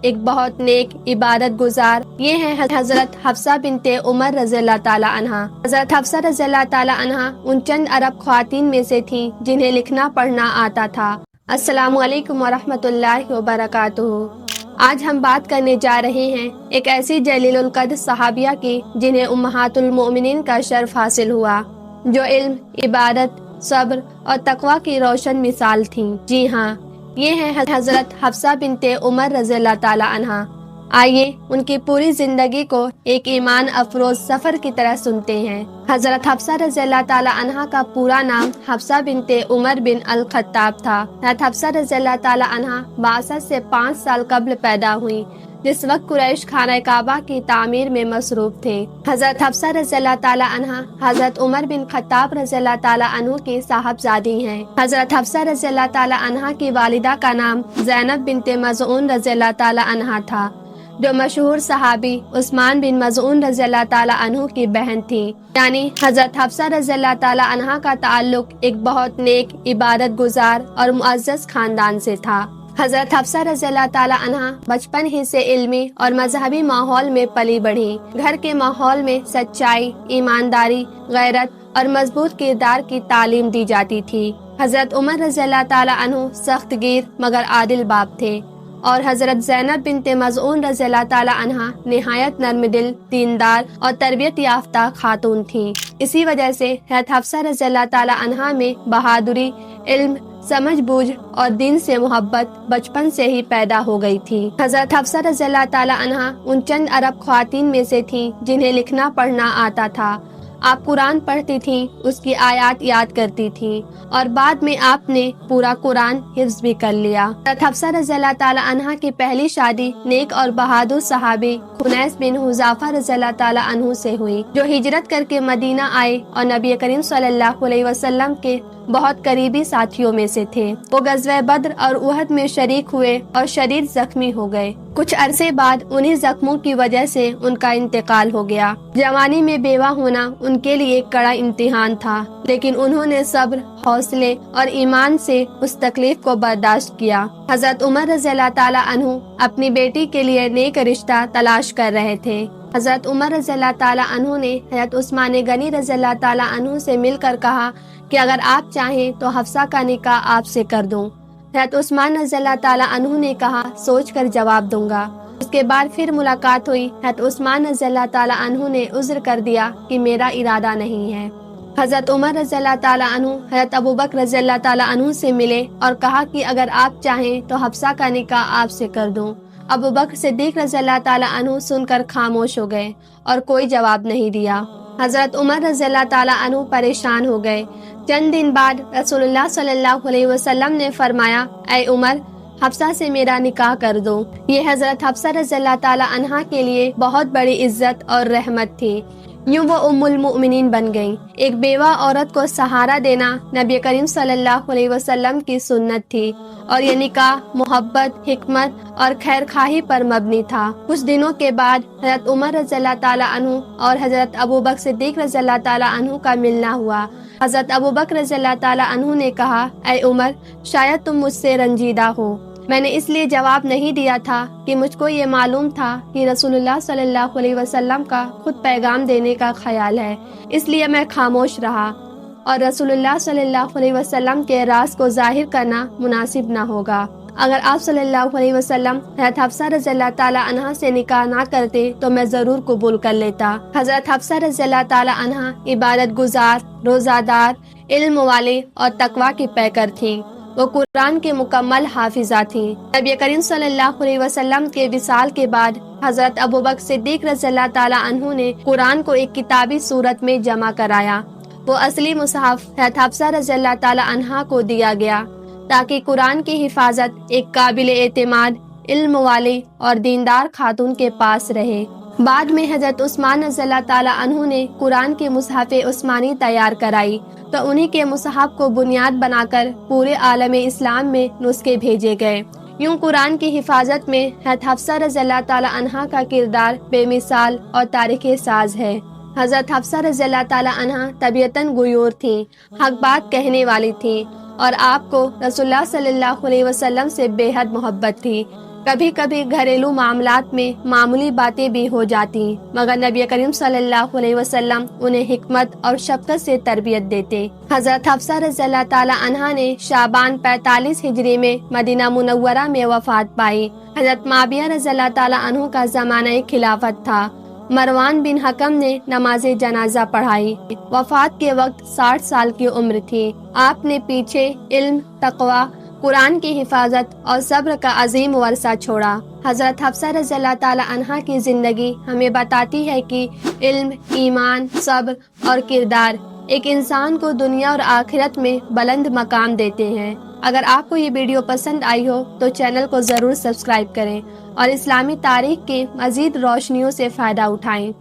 ایک بہت نیک عبادت گزار، یہ ہیں حضرت حفصہ بنت عمر رضی اللہ تعالی عنہا۔ حضرت حفصہ رضی اللہ تعالی عنہا ان چند عرب خواتین میں سے تھیں جنہیں لکھنا پڑھنا آتا تھا۔ السلام علیکم ورحمۃ اللہ وبرکاتہ۔ آج ہم بات کرنے جا رہے ہیں ایک ایسی جلیل القدر صحابیہ کی جنہیں امہات المؤمنین کا شرف حاصل ہوا، جو علم، عبادت، صبر اور تقوی کی روشن مثال تھیں۔ جی ہاں، یہ ہیں حضرت حفصہ بنت عمر رضی اللہ تعالی عنہا۔ آئیے ان کی پوری زندگی کو ایک ایمان افروز سفر کی طرح سنتے ہیں۔ حضرت حفصہ رضی اللہ تعالی عنہا کا پورا نام حفصہ بنت عمر بن الخطاب تھا۔ حضرت حفصہ رضی اللہ تعالی عنہا بعثت سے 5 سال قبل پیدا ہوئی، جس وقت قریش خانہ کعبہ کی تعمیر میں مصروف تھے۔ حضرت حفصہ رضی اللہ تعالی عنہا حضرت عمر بن خطاب رضی اللہ تعالی عنہ کی صاحبزادی ہیں۔ حضرت حفصہ رضی اللہ تعالی عنہا کی والدہ کا نام زینب بنت مظعون رضی اللہ تعالی عنہا تھا، جو مشہور صحابی عثمان بن مظعون رضی اللہ تعالی عنہ کی بہن تھی۔ یعنی حضرت حفصہ رضی اللہ تعالی عنہا کا تعلق ایک بہت نیک، عبادت گزار اور معزز خاندان سے تھا۔ حضرت حفصہ رضی اللہ تعالی عنہا بچپن ہی سے علمی اور مذہبی ماحول میں پلی بڑھی۔ گھر کے ماحول میں سچائی، ایمانداری، غیرت اور مضبوط کردار کی تعلیم دی جاتی تھی۔ حضرت عمر رضی اللہ تعالی عنہ سخت گیر مگر عادل باپ تھے، اور حضرت زینب بنت مظعون رضی اللہ تعالی عنہا نہایت نرم دل، دیندار اور تربیت یافتہ خاتون تھیں۔ اسی وجہ سے حضرت حفصہ رضی اللہ تعالی عنہا میں بہادری، علم، سمجھ بوجھ اور دین سے محبت بچپن سے ہی پیدا ہو گئی تھی۔ حضرت حفصہ رضی اللہ تعالی عنہا ان چند عرب خواتین میں سے تھیں جنہیں لکھنا پڑھنا آتا تھا۔ آپ قرآن پڑھتی تھیں، اس کی آیات یاد کرتی تھیں، اور بعد میں آپ نے پورا قرآن حفظ بھی کر لیا۔ حضرت حفصہ رضی اللہ تعالی عنہا کی پہلی شادی نیک اور بہادر صحابی خنیس بن حذافہ رضی اللہ تعالی عنہ سے ہوئی، جو ہجرت کر کے مدینہ آئے اور نبی کریم صلی اللہ علیہ وسلم کے بہت قریبی ساتھیوں میں سے تھے۔ وہ غزوہ بدر اور احد میں شریک ہوئے اور شدید زخمی ہو گئے۔ کچھ عرصے بعد انہی زخموں کی وجہ سے ان کا انتقال ہو گیا۔ جوانی میں بیوہ ہونا ان کے لیے ایک کڑا امتحان تھا، لیکن انہوں نے صبر، حوصلے اور ایمان سے اس تکلیف کو برداشت کیا۔ حضرت عمر رضی اللہ تعالی عنہ اپنی بیٹی کے لیے نیک رشتہ تلاش کر رہے تھے۔ حضرت عمر رضی اللہ تعالی عنہ نے حضرت عثمان غنی رضی اللہ تعالی عنہ سے مل کر کہا کہ اگر آپ چاہیں تو حفصہ کا نکاح آپ سے کر دوں۔ حضرت عثمان رضی اللہ تعالی عنہ نے کہا سوچ کر جواب دوں گا۔ اس کے بعد پھر ملاقات ہوئی۔ حضرت عثمان رضی اللہ تعالی عنہ نے عذر کر دیا کہ میرا ارادہ نہیں ہے۔ حضرت عمر رضی اللہ تعالی عنہ حضرت ابوبکر رضی اللہ تعالی عنہ سے ملے اور کہا کہ اگر آپ چاہیں تو حفصہ کا نکاح آپ سے کر دوں۔ ابوبکر صدیق رضی اللہ تعالی عنہ سن کر خاموش ہو گئے اور کوئی جواب نہیں دیا۔ حضرت عمر رضی اللہ تعالی عنہ پریشان ہو گئے۔ چند دن بعد رسول اللہ صلی اللہ علیہ وسلم نے فرمایا، اے عمر، حفصہ سے میرا نکاح کر دو۔ یہ حضرت حفصہ رضی اللہ تعالی عنہا کے لیے بہت بڑی عزت اور رحمت تھی۔ یوں وہ ام المؤمنین بن گئیں۔ ایک بیوہ عورت کو سہارا دینا نبی کریم صلی اللہ علیہ وسلم کی سنت تھی، اور یہ نکاح محبت، حکمت اور خیر خواہی پر مبنی تھا۔ کچھ دنوں کے بعد حضرت عمر رضی اللہ تعالی عنہ اور حضرت ابوبکر صدیق رضی اللہ تعالی عنہ کا ملنا ہوا۔ حضرت ابوبکر رضی اللہ تعالی عنہ نے کہا، اے عمر، شاید تم مجھ سے رنجیدہ ہو۔ میں نے اس لیے جواب نہیں دیا تھا کہ مجھ کو یہ معلوم تھا کہ رسول اللہ صلی اللہ علیہ وسلم کا خود پیغام دینے کا خیال ہے، اس لیے میں خاموش رہا، اور رسول اللہ صلی اللہ علیہ وسلم کے راز کو ظاہر کرنا مناسب نہ ہوگا۔ اگر آپ صلی اللہ علیہ وسلم حضرت حفصہ رضی اللہ تعالی عنہا سے نکاح نہ کرتے تو میں ضرور قبول کر لیتا۔ حضرت حفصہ رضی اللہ تعالی عنہا عبادت گزار، روزہ دار، علم والے اور تقوی کی پیکر تھیں۔ وہ قرآن کے مکمل حافظہ تھیں۔ نبی کریم صلی اللہ علیہ وسلم کے وصال کے بعد حضرت ابوبکر صدیق رضی اللہ تعالی عنہ نے قرآن کو ایک کتابی صورت میں جمع کرایا۔ وہ اصلی مصحف حضرت حفصہ رضی اللہ تعالی عنہا کو دیا گیا تاکہ قرآن کی حفاظت ایک قابل اعتماد، علم والی اور دیندار خاتون کے پاس رہے۔ بعد میں حضرت عثمان رضی اللہ تعالی عنہ نے قرآن کی مصحف عثمانی تیار کرائی، تو انہی کے مصحف کو بنیاد بنا کر پورے عالم اسلام میں نسخے بھیجے گئے۔ یوں قرآن کی حفاظت میں حضرت حفصہ رضی اللہ تعالی عنہا کا کردار بے مثال اور تاریخ ساز ہے۔ حضرت حفصہ رضی اللہ تعالی عنہا طبیعتاً غیور تھیں، حق بات کہنے والی تھیں، اور آپ کو رسول اللہ صلی اللہ علیہ وسلم سے بے حد محبت تھی، کبھی کبھی گھریلو معاملات میں معمولی باتیں بھی ہو جاتی مگر نبی کریم صلی اللہ علیہ وسلم انہیں حکمت اور شفقت سے تربیت دیتے۔ حضرت حفصہ رضی اللہ تعالی عنہا نے شعبان 45 ہجری میں مدینہ منورہ میں وفات پائی۔ حضرت معاویہ رضی اللہ تعالی عنہ کا زمانہ خلافت تھا۔ مروان بن حکم نے نماز جنازہ پڑھائی۔ وفات کے وقت 60 سال کی عمر تھی۔ آپ نے پیچھے علم، تقوی، قرآن کی حفاظت اور صبر کا عظیم ورثہ چھوڑا۔ حضرت حفصہ رضی اللہ تعالی عنہا کی زندگی ہمیں بتاتی ہے کہ علم، ایمان، صبر اور کردار ایک انسان کو دنیا اور آخرت میں بلند مقام دیتے ہیں۔ اگر آپ کو یہ ویڈیو پسند آئی ہو تو چینل کو ضرور سبسکرائب کریں اور اسلامی تاریخ کی مزید روشنیوں سے فائدہ اٹھائیں۔